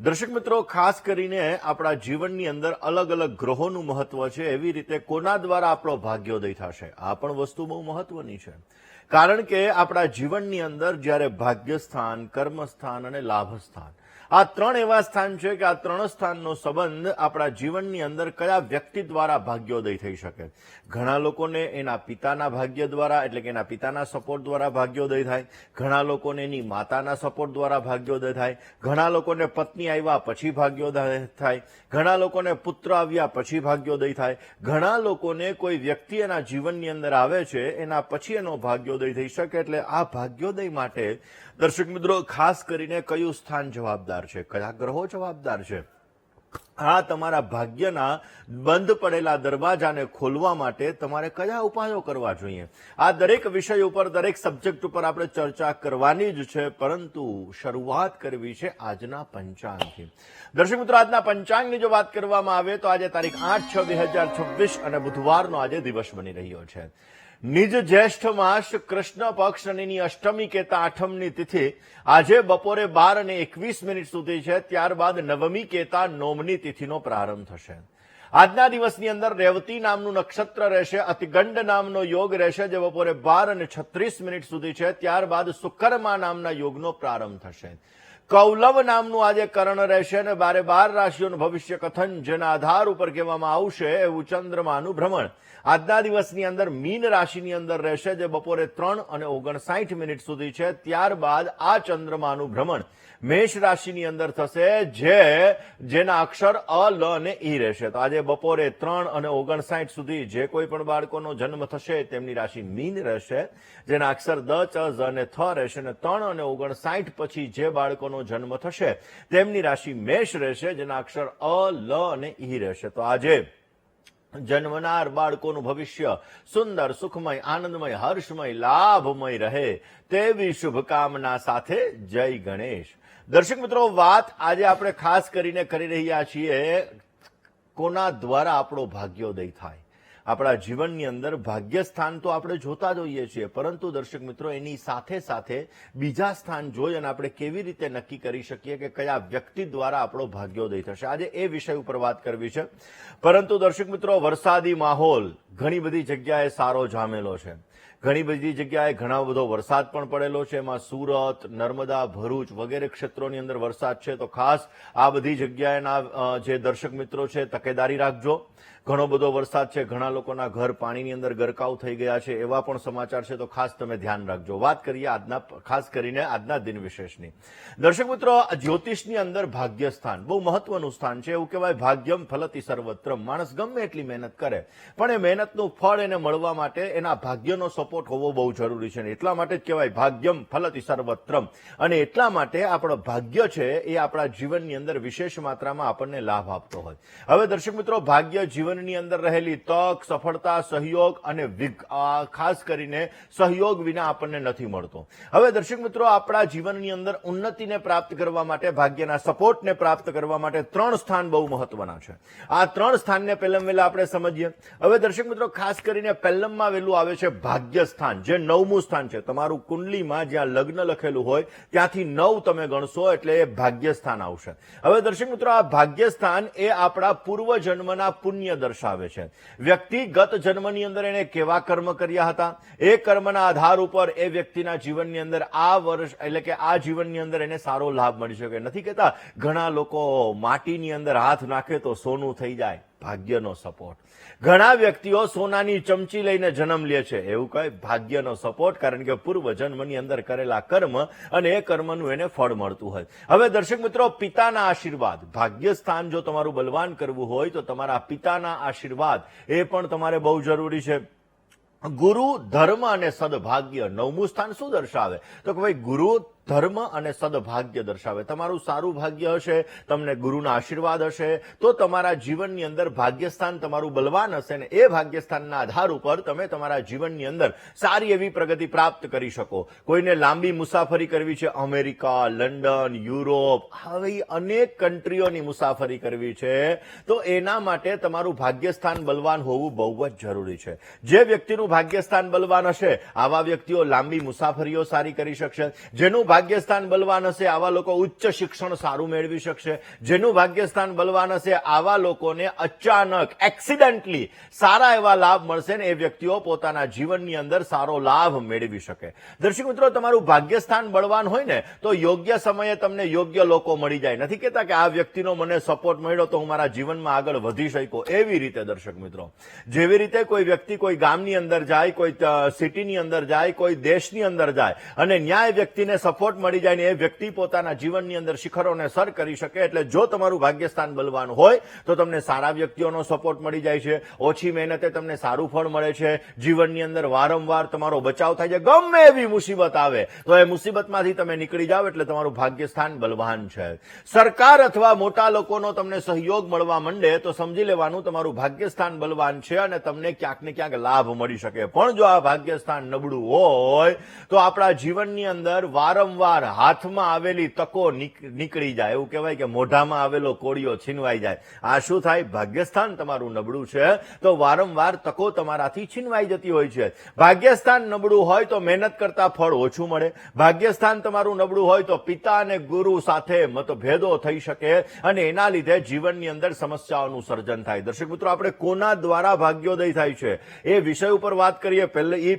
દર્શક મિત્રો, ખાસ કરીને આપણા જીવનની અંદર અલગ અલગ ગ્રહોનું મહત્વ છે. એવી રીતે કોના દ્વારા આપણો ભાગ્યોદય થશે, આ પણ વસ્તુ બહુ મહત્વની છે. કારણ કે આપણા જીવનની અંદર જ્યારે ભાગ્યસ્થાન, કર્મસ્થાન અને લાભસ્થાન, આ ત્રણ એવા સ્થાન છે કે આ ત્રણ સ્થાનનો સંબંધ આપણા જીવનની અંદર કયા વ્યક્તિ દ્વારા ભાગ્યોદય થઈ શકે. ઘણા લોકોને એના પિતાના ભાગ્ય દ્વારા, એટલે કે એના પિતાના સપોર્ટ દ્વારા ભાગ્યોદય થાય. ઘણા લોકોને એની માતાના સપોર્ટ દ્વારા ભાગ્યોદય થાય. ઘણા લોકોને પત્ની આવ્યા પછી ભાગ્યોદય થાય. ઘણા લોકોને પુત્ર આવ્યા પછી ભાગ્યોદય થાય. ઘણા લોકોને કોઈ વ્યક્તિ એના જીવનની અંદર આવે છે એના પછી એનો ભાગ્યોદય થઈ શકે. એટલે આ ભાગ્યોદય માટે દર્શક મિત્રો, ખાસ કરીને કયું સ્થાન જવાબદાર છે, કયા ગ્રહો જવાબદાર છે, આ તમારા ભાગ્યના બંધ પડેલા દરવાજાને ખોલવા માટે તમારે કયા ઉપાયો કરવા જોઈએ, આ દરેક વિષય ઉપર, દરેક સબ્જેક્ટ ઉપર આપણે ચર્ચા કરવાની જ છે. પરંતુ શરૂઆત કરવી છે આજના પંચાંગથી. દર્શક મિત્રો, આજના પંચાંગની જો વાત કરવામાં આવે તો આજે તારીખ 8/6/2026 અને બુધવારનો આજે દિવસ બની રહ્યો છે. નિજ જ્યેષ્ઠ માસ કૃષ્ણ પક્ષ શનિની અષ્ટમી કેતા આઠમની તિથિ આજે બપોરે 12:21 સુધી છે. ત્યારબાદ નવમી કેતા નોમની તિથિનો પ્રારંભ થશે. આજના દિવસની અંદર રેવતી નામનું નક્ષત્ર રહેશે. અતિગંડ નામનો યોગ રહેશે જે બપોરે 12:36 સુધી છે. ત્યારબાદ સુકર્મા નામના યોગનો પ્રારંભ થશે. કૌલવ નામનું આજે કરણ રહેશે અને 12 રાશિઓનું ભવિષ્ય કથન જેના આધાર ઉપર કહેવામાં આવશે એવું ચંદ્રમાનું ભ્રમણ આજના દિવસની અંદર મીન રાશિની અંદર રહેશે જે બપોરે 3:59 સુધી છે. ત્યારબાદ આ ચંદ્રમાનું ભ્રમણ મેષ રાશિની અંદર થશે જેના અક્ષર અ, લ અને ઈ રહેશે. તો આજે બપોરે 3:59 સુધી જે કોઈ પણ બાળકોનો જન્મ થશે તેમની રાશિ મીન રહેશે, જેના અક્ષર દ, ચ, ઝ અને થ રહેશે. અને 3:59 પછી જે બાળકોનો જન્મ થશે તેમની રાશિ મેષ રહેશે, જેના અક્ષર અ, લ અને ઈ રહેશે. તો આજે જન્મનાર બાળકોનું ભવિષ્ય સુંદર, સુખમય, આનંદમય, હર્ષમય, લાભમય રહે તેવી શુભકામના સાથે જય ગણેશ. દર્શક મિત્રો, વાત આજે આપણે ખાસ કરીને કરી રહ્યા છીએ કોના દ્વારા આપણો ભાગ્યોદય થાય. આપણા જીવનની અંદર ભાગ્યસ્થાન તો આપણે જોતા જ હોઈએ છીએ, પરંતુ દર્શક મિત્રો એની સાથે સાથે બીજા સ્થાન જોઈ અને આપણે કેવી રીતે નક્કી કરી શકીએ કે કયા વ્યક્તિ દ્વારા આપણો ભાગ્યોદય થશે, આજે એ વિષય ઉપર વાત કરવી છે. પરંતુ દર્શક મિત્રો, વરસાદી માહોલ ઘણી બધી જગ્યાએ સારો જામેલો છે. ઘણી બધી જગ્યાએ ઘણા બધો વરસાદ પણ પડેલો છે. એમાં સુરત, નર્મદા, ભરૂચ વગેરે ક્ષેત્રોની અંદર વરસાદ છે. તો ખાસ આ બધી જગ્યાએના જે દર્શક મિત્રો છે તકેદારી રાખજો. ઘણો બધો વરસાદ છે, ઘણા લોકોના ઘર પાણીની અંદર ગરકાવ થઈ ગયા છે, એવા પણ સમાચાર છે. તો ખાસ તમે ધ્યાન રાખજો. વાત કરીએ આજના, ખાસ કરીને આજના દિન વિશેષની. દર્શક મિત્રો, જ્યોતિષની અંદર ભાગ્યસ્થાન બહુ મહત્વનું સ્થાન છે. એવું કહેવાય ભાગ્યમ ફલતી સર્વત્રમ. માણસ ગમે એટલી મહેનત કરે પણ એ મહેનતનું ફળ એને મળવા માટે એના ભાગ્યનો સપોર્ટ હોવો બહુ જરૂરી છે. એટલા માટે જ કહેવાય ભાગ્યમ ફલતી સર્વત્રમ. અને એટલા માટે આપણો ભાગ્ય છે એ આપણા જીવનની અંદર વિશેષ માત્રામાં આપણને લાભ આપતો હોય. હવે દર્શક મિત્રો, ભાગ્ય જીવનની અંદર રહેલી તક, સફળતા, સહયોગ અને ખાસ કરીને સહયોગ વિના આપણને નથી મળતો. હવે દર્શક મિત્રો, આપણા જીવનની અંદર ઉન્નતિને પ્રાપ્ત કરવા માટે, ભાગ્યના સપોર્ટને પ્રાપ્ત કરવા માટે ત્રણ સ્થાન બહુ મહત્વના છે. આ ત્રણ સ્થાનને પહેલા વહેલા આપણે સમજીએ. હવે દર્શક મિત્રો, ખાસ કરીને પહેલમમાં વહેલું આવે છે ભાગ્યસ્થાન, જે 9મું સ્થાન છે. તમારું કુંડલીમાં જ્યાં લગ્ન લખેલું હોય ત્યાંથી 9 તમે ગણશો એટલે એ ભાગ્યસ્થાન આવશે. હવે દર્શક મિત્રો, આ ભાગ્યસ્થાન એ આપણા પૂર્વજન્મના પુણ્ય દર્શાવે છે. વ્યક્તિગત જન્મની અંદર એને કેવા કર્મ કર્યા હતા, એ કર્મના આધાર ઉપર એ વ્યક્તિના જીવનની અંદર આ વર્ષ, એટલે કે આ જીવનની અંદર એને સારો લાભ મળી શકે. નથી કહેતા ઘણા લોકો માટીની અંદર હાથ નાખે તો સોનું થઈ જાય, ભાગ્યનો સપોર્ટ. ઘણા વ્યક્તિઓ સોનાની ચમચી લઈને જન્મ લે છે, એવું કહે ભાગ્યનો સપોર્ટ, કારણ કે પૂર્વ જન્મની અંદર કરેલા કર્મ અને એ કર્મનું એને ફળ મળતું હોય. હવે દર્શક મિત્રો, પિતાના આશીર્વાદ, ભાગ્યસ્થાન જો તમારું બલવાન કરવું હોય તો તમારા પિતાના આશીર્વાદ એ પણ તમારે બહુ જરૂરી છે. ગુરુ, ધર્મ અને સદભાગ્ય 9મું સ્થાન શું દર્શાવે? તો કે ભાઈ ગુરુ, ધર્મ અને સદભાગ્ય દર્શાવે. તમારું સારું ભાગ્ય હશે, તમને ગુરુના આશીર્વાદ હશે તો તમારા જીવનની અંદર ભાગ્યસ્થાન તમારું બલવાન હશે ને એ ભાગ્યસ્થાનના આધાર ઉપર તમે તમારા જીવનની અંદર સારી એવી પ્રગતિ પ્રાપ્ત કરી શકો. કોઈને લાંબી મુસાફરી કરવી છે, અમેરિકા, લંડન, યુરોપ, આવી અનેક કન્ટ્રીઓની મુસાફરી કરવી છે, તો એના માટે તમારું ભાગ્યસ્થાન બલવાન હોવું બહુ જ જરૂરી છે. જે વ્યક્તિનું ભાગ્યસ્થાન બલવાન હશે આવા વ્યક્તિઓ લાંબી મુસાફરીઓ સારી કરી શકશે. જેનું ભાગ્યસ્થાન બલવાન હશે આવા લોકો ઉચ્ચ શિક્ષણ સારું મેળવી શકશે. જેનું ભાગ્યસ્થાન બલવાન હશે આવા લોકોને અચાનક એક્સિડન્ટલી સારા એવા લાભ મળશે ને એ વ્યક્તિઓ પોતાના જીવનની અંદર સારો લાભ મેળવી શકે. દર્શક મિત્રો, તમારું ભાગ્યસ્થાન બળવાન હોય ને તો યોગ્ય સમયે તમને યોગ્ય લોકો મળી જાય. નથી કહેતા કે આ વ્યક્તિનો મને સપોર્ટ મળ્યો તો હું મારા જીવનમાં આગળ વધી શક્યો. એવી રીતે દર્શક મિત્રો, જેવી રીતે કોઈ વ્યક્તિ કોઈ ગામની અંદર જાય, કોઈ સિટીની અંદર જાય, કોઈ દેશની અંદર જાય અને ન્યાય વ્યક્તિને સપોર્ટ મળી જાય ને એ વ્યક્તિ પોતાના જીવનની અંદર શિખરોને સર કરી શકે. એટલે જો તમારું ભાગ્યસ્થાન બલવાન હોય તો તમને સારા વ્યક્તિઓનો સપોર્ટ મળી જાય છે. ઓછી મહેનતે તમને સારું ફળ મળે છે. જીવનની અંદર વારંવાર તમારો બચાવ થાય છે. ગમે એવી મુસીબત આવે તો એ મુસીબતમાંથી તમે નીકળી જાઓ એટલે તમારું ભાગ્યસ્થાન બલવાન છે. સરકાર અથવા મોટા લોકોનો તમને સહયોગ મળવા માંડે તો સમજી લેવાનું તમારું ભાગ્યસ્થાન બલવાન છે અને તમને ક્યાંક ને ક્યાંક લાભ મળી શકે. પણ જો આ ભાગ્યસ્થાન નબળું હોય તો આપણા જીવનની અંદર વારંવાર હાથમાં આવેલી તકો નીકળી જાય. એવું કહેવાય કે મોઢામાં આવેલો કોળિયો છીનવાઈ જાય. આ શું થાય? ભાગ્યસ્થાન તમારું નબળું છે તો વારંવાર તકો તમારાથી છીનવાઈ જતી હોય છે. ભાગ્યસ્થાન નબળું હોય તો મહેનત કરતા ફળ ઓછું મળે. ભાગ્યસ્થાન તમારું નબળું હોય તો પિતા અને ગુરુ સાથે મતભેદો થઈ શકે અને એના લીધે જીવનની અંદર સમસ્યાઓનું સર્જન થાય. દર્શક મિત્રો, આપણે કોના દ્વારા ભાગ્યોદય થાય છે એ વિષય ઉપર વાત કરીએ.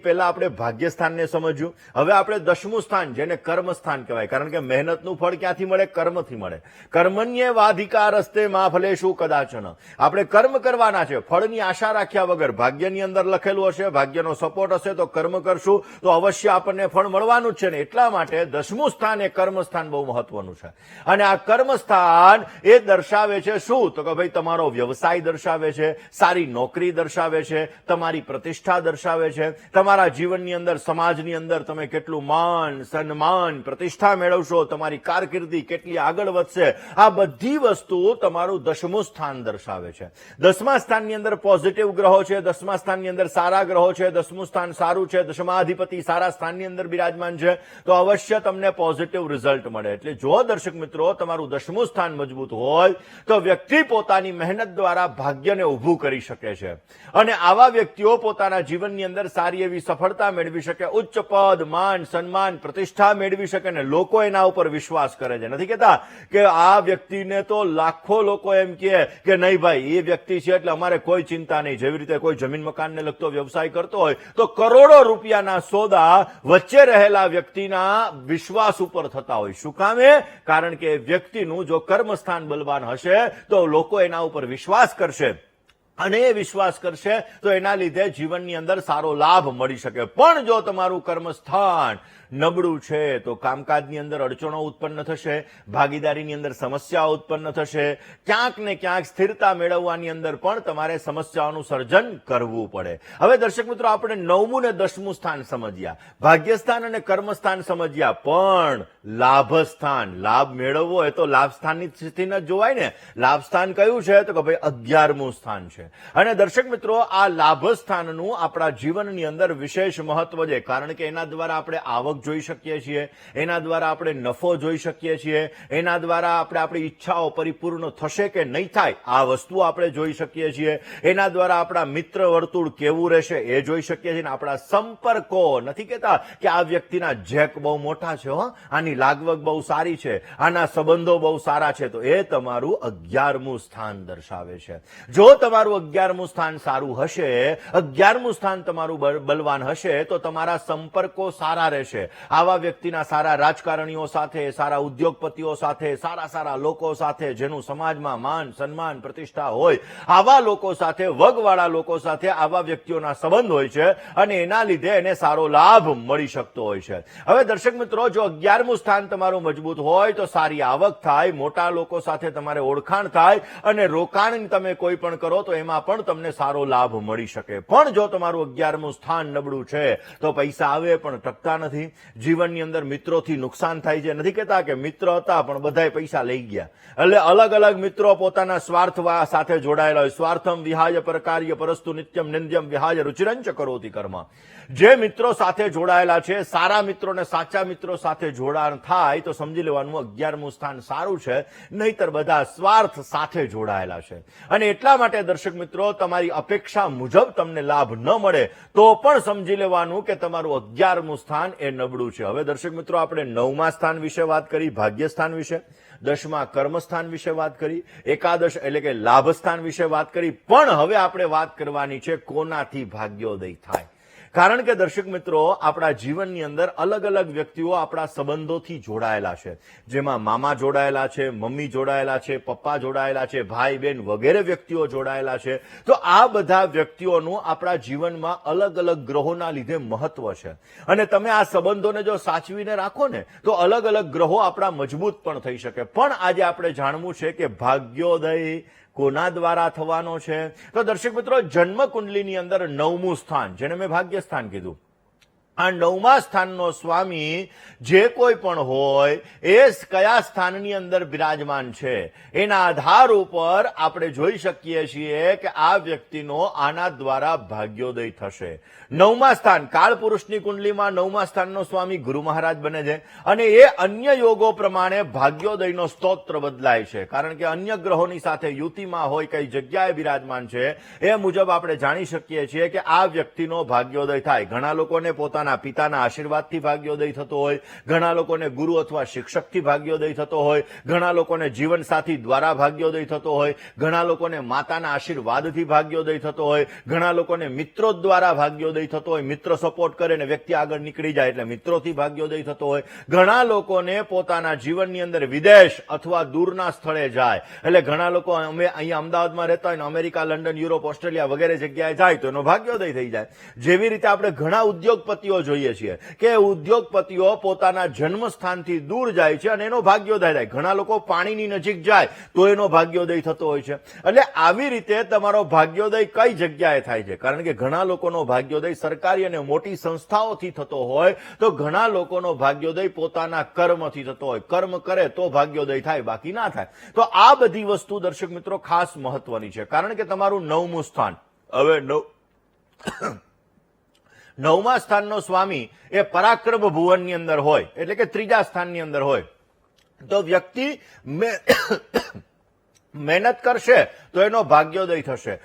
પહેલા આપણે ભાગ્યસ્થાનને સમજ્યું. હવે આપણે 10મું સ્થાન, જેને કર્મસ્થાન કહેવાય, કારણ કે મહેનતનું ફળ ક્યાંથી મળે? કર્મથી મળે. કર્મણ્યેવાધિકારસ્તે મા ફલેષુ કદાચન. આપણે કર્મ કરવાના છે, ફળની આશા રાખ્યા વગર. ભાગ્યની અંદર લખેલું હશે, ભાગ્યનો સપોર્ટ હશે તો કર્મ કરશું તો અવશ્ય આપણને ફળ મળવાનું જ છે ને. એટલા માટે 10મું સ્થાન એ કર્મસ્થાન બહુ મહત્વનું છે. અને આ કર્મસ્થાન એ દર્શાવે છે શું? તો કે ભાઈ તમારો વ્યવસાય દર્શાવે છે, સારી નોકરી દર્શાવે છે, તમારી પ્રતિષ્ઠા દર્શાવે છે, તમારા જીવનની અંદર સમાજની અંદર તમે કેટલું માન સન્માન પ્રતિષ્ઠા મેળવશો, તમારી કારકિર્દી કેટલી આગળ વધશે, આ બધી વસ્તુ તમારું 10મું સ્થાન દર્શાવે છે. 10મા સ્થાનની અંદર પોઝિટિવ ગ્રહો છે, 10મા સ્થાનની અંદર સારા ગ્રહો છે, 10મું સ્થાન સારું છે, દશમાધિપતિ સારા સ્થાનની અંદર બિરાજમાન છે તો અવશ્ય તમને પોઝિટિવ રિઝલ્ટ મળે. એટલે જો દર્શક મિત્રો તમારું 10મું સ્થાન મજબૂત હોય તો વ્યક્તિ પોતાની મહેનત દ્વારા ભાગ્યને ઊભું કરી શકે છે અને આવા વ્યક્તિઓ પોતાના જીવનની અંદર સારી એવી સફળતા મેળવી શકે, ઉચ્ચ પદ, માન સન્માન પ્રતિષ્ઠા મેળવી શકે ને લોકો એના ઉપર વિશ્વાસ કરે છે. નથી કહેતા કે આ વ્યક્તિને તો લાખો લોકો એમ કહે કે નહીં ભાઈ એ વ્યક્તિ છે એટલે અમારે કોઈ ચિંતા નહીં. જેવી રીતે કોઈ જમીન મકાનને લગતો વ્યવસાય કરતો હોય તો કરોડો રૂપિયાના સોદા વચ્ચે રહેલા વ્યક્તિના વિશ્વાસ ઉપર થતા હોય. શું કામે? કારણ કે વ્યક્તિનું જો કર્મસ્થાન બલવાન હશે તો લોકો એના ઉપર વિશ્વાસ કરશે અને એ વિશ્વાસ કરશે તો એના લીધે જીવનની અંદર સારો લાભ મળી શકે. પણ જો તમારું કર્મસ્થાન નબળું છે તો કામકાજની અંદર અડચણો ઉત્પન્ન થશે, ભાગીદારીની અંદર સમસ્યાઓ ઉત્પન્ન થશે, ક્યાંક ને ક્યાંક સ્થિરતા મેળવવાની અંદર પણ તમારે સમસ્યાઓનું સર્જન કરવું પડે. હવે દર્શક મિત્રો, આપણે 9મું ને 10મું સ્થાન સમજ્યા, ભાગ્યસ્થાન અને કર્મસ્થાન સમજ્યા, પણ લાભસ્થાન, લાભ મેળવવો એ તો લાભસ્થાનની સ્થિતિને જ જોવાય ને. લાભસ્થાન કયું છે? તો કે ભાઈ 11મું સ્થાન છે. અને દર્શક મિત્રો, આ લાભસ્થાનનું આપણા જીવનની અંદર વિશેષ મહત્વ છે, કારણ કે એના દ્વારા આપણે આવક જોઈ શકીએ છીએ, એના દ્વારા આપણે નફો જોઈ શકીએ છીએ, એના દ્વારા આપણે આપણી ઈચ્છાઓ પરિપૂર્ણ થશે કે નહીં થાય આ વસ્તુ આપણે જોઈ શકીએ છીએ, એના દ્વારા આપણા મિત્ર વર્તુળ કેવું રહેશે એ જોઈ શકીએ છીએ. આપણા સંપર્કો, નથી કહેતા કે આ વ્યક્તિના જેક બહુ મોટા છે, આની લાગવગ બહુ સારી છે, આના સંબંધો બહુ સારા છે, તો એ તમારું 11મું સ્થાન દર્શાવે છે. જો તમારું 11મું સ્થાન સારું હશે, 11મું સ્થાન તમારું બલવાન હશે તો તમારા સંપર્કો સારા રહેશે. આવા વ્યક્તિના સારા રાજકારણીઓ સાથે, સારા ઉદ્યોગપતિઓ સાથે, સારા લોકો સાથે જેનું સમાજમાં માન સન્માન પ્રતિષ્ઠા હોય, આવા લોકો સાથે, વગવાળા લોકો સાથે આવા વ્યક્તિઓના સંબંધ હોય છે અને એના લીધે એને સારો લાભ મળી શકતો હોય છે. હવે દર્શક મિત્રો, જો 11મું સ્થાન તમારું મજબૂત હોય તો સારી આવક થાય, મોટા લોકો સાથે તમારે ઓળખાણ થાય અને રોકાણ તમે કોઈ પણ કરો તો એમાં પણ તમને સારો લાભ મળી શકે. પણ જો તમારું 11મું સ્થાન નબળું છે તો પૈસા આવે પણ ટકતા નથી, જીવનની અંદર મિત્રોથી નુકસાન થાય છે. નથી કહેતા કે મિત્ર હતા પણ બધાય પૈસા લઈ ગયા. એટલે અલગ અલગ મિત્રો પોતાના સ્વાર્થ સાથે જોડાયેલા હોય. સ્વાર્થમ વિહાય પરકાર્ય પરસ્તુ નિત્યમ નિંદ્યમ વિહાય રુચિરંચ કરોતિ કર્મ. જે મિત્રો સાથે જોડાયેલા છે, સારા મિત્રો ને સાચા મિત્રો સાથે જોડાણ થાય તો સમજી લેવાનું 11મું સ્થાન સારું છે, નહીતર બધા સ્વાર્થ સાથે જોડાયેલા છે. અને એટલા માટે દર્શક દર્શક મિત્રો તમારી અપેક્ષા મુજબ તમને લાભ ન મળે તો પણ સમજી લેવાનું કે તમારું 11મું સ્થાન એ નબળું છે. હવે દર્શક મિત્રો આપણે 9મા સ્થાન વિશે વાત કરી, ભાગ્યસ્થાન વિશે, 10મા કર્મસ્થાન વિશે વાત કરી, એકાદશ એટલે કે લાભસ્થાન વિશે વાત કરી, પણ હવે આપણે વાત કરવાની છે કોનાથી ભાગ્યોદય થાય. કારણ કે દર્શક મિત્રો આપણા જીવનની અંદર અલગ અલગ વ્યક્તિઓ આપણા સંબંધોથી જોડાયેલા છે, જેમાં મામા જોડાયેલા છે, મમ્મી જોડાયેલા છે, પપ્પા જોડાયેલા છે, ભાઈ બહેન વગેરે વ્યક્તિઓ જોડાયેલા છે. તો આ બધા વ્યક્તિઓનું આપણા જીવનમાં અલગ અલગ ગ્રહોના લીધે મહત્વ છે, અને તમે આ સંબંધોને જો સાચવીને રાખો ને તો અલગ અલગ ગ્રહો આપણા મજબૂત પણ થઈ શકે. પણ આજે આપણે જાણવું છે કે ભાગ્યોદય કોના દ્વારા થવાનો છે. તો દર્શક મિત્રો જન્મ કુંડલીની અંદર 9મું સ્થાન, જેને મેં ભાગ્યસ્થાન કીધું, આ 9મા સ્થાનનો સ્વામી જે કોઈ પણ હોય એ કયા સ્થાનની અંદર બિરાજમાન છે એના આધાર ઉપર આપણે જોઈ શકીએ છીએ કે આ વ્યક્તિનો આના દ્વારા ભાગ્યોદય થશે. 9મા સ્થાન કાળ પુરુષની કુંડલીમાં 9મા સ્થાનનો સ્વામી ગુરુ મહારાજ બને છે, અને એ અન્ય યોગો પ્રમાણે ભાગ્યોદયનો સ્તોત્ર બદલાય છે. કારણ કે અન્ય ગ્રહોની સાથે યુતિમાં હોય, કઈ જગ્યાએ બિરાજમાન છે એ મુજબ આપણે જાણી શકીએ છીએ કે આ વ્યક્તિનો ભાગ્યોદય થાય. ઘણા લોકોને પોતાના પિતાના આશીર્વાદથી ભાગ્યોદય થતો હોય, ઘણા લોકોને ગુરુ અથવા શિક્ષકથી ભાગ્યોદય થતો હોય, ઘણા લોકોને જીવનસાથી દ્વારા ભાગ્યોદય થતો હોય, ઘણા લોકોને માતાના આશીર્વાદથી ભાગ્યોદય થતો હોય, ઘણા લોકોને મિત્રો દ્વારા ભાગ્યોદય થતો હોય, મિત્ર સપોર્ટ કરે ને વ્યક્તિ આગળ નીકળી જાય એટલે મિત્રોથી ભાગ્યોદય થતો હોય, ઘણા લોકોને પોતાના જીવનની અંદર વિદેશ અથવા દૂરના સ્થળે જાય એટલે ઘણા લોકો અમે અહીંયા અમદાવાદમાં રહેતા હોય ને અમેરિકા, લંડન, યુરોપ, ઓસ્ટ્રેલિયા વગેરે જગ્યાએ જાય તો એનો ભાગ્યોદય થઈ જાય. જેવી રીતે આપણે ઘણા ઉદ્યોગપતિઓ જોઈએ છીએ કે ઉદ્યોગપતિઓ પોતાના જન્મ સ્થાનથી દૂર જાય છે અને એનો ભાગ્યોદય થાય. ઘણા લોકો પાણીની નજીક જાય તો એનો ભાગ્યોદય થતો હોય છે. એટલે આવી રીતે તમારો ભાગ્યોદય કઈ જગ્યાએ થાય છે? કારણ કે ઘણા લોકોનો ભાગ્યોદય સરકારી અને મોટી સંસ્થાઓથી થતો હોય તો ઘણા લોકોનો ભાગ્યોદય પોતાના કર્મથી થતો હોય. કર્મ કરે તો ભાગ્યોદય થાય, બાકી ના થાય. તો આ બધી વસ્તુ દર્શક મિત્રો ખાસ મહત્વની છે. કારણ કે તમારું 9મું સ્થાન, હવે 9મા સ્થાનનો સ્વામી એ પરાક્રમ ભુવનની અંદર હોય એટલે કે 3જા સ્થાનની અંદર હોય તો વ્યક્તિ મહેનત કરશે તો એનો ભાગ્યોદય થશે.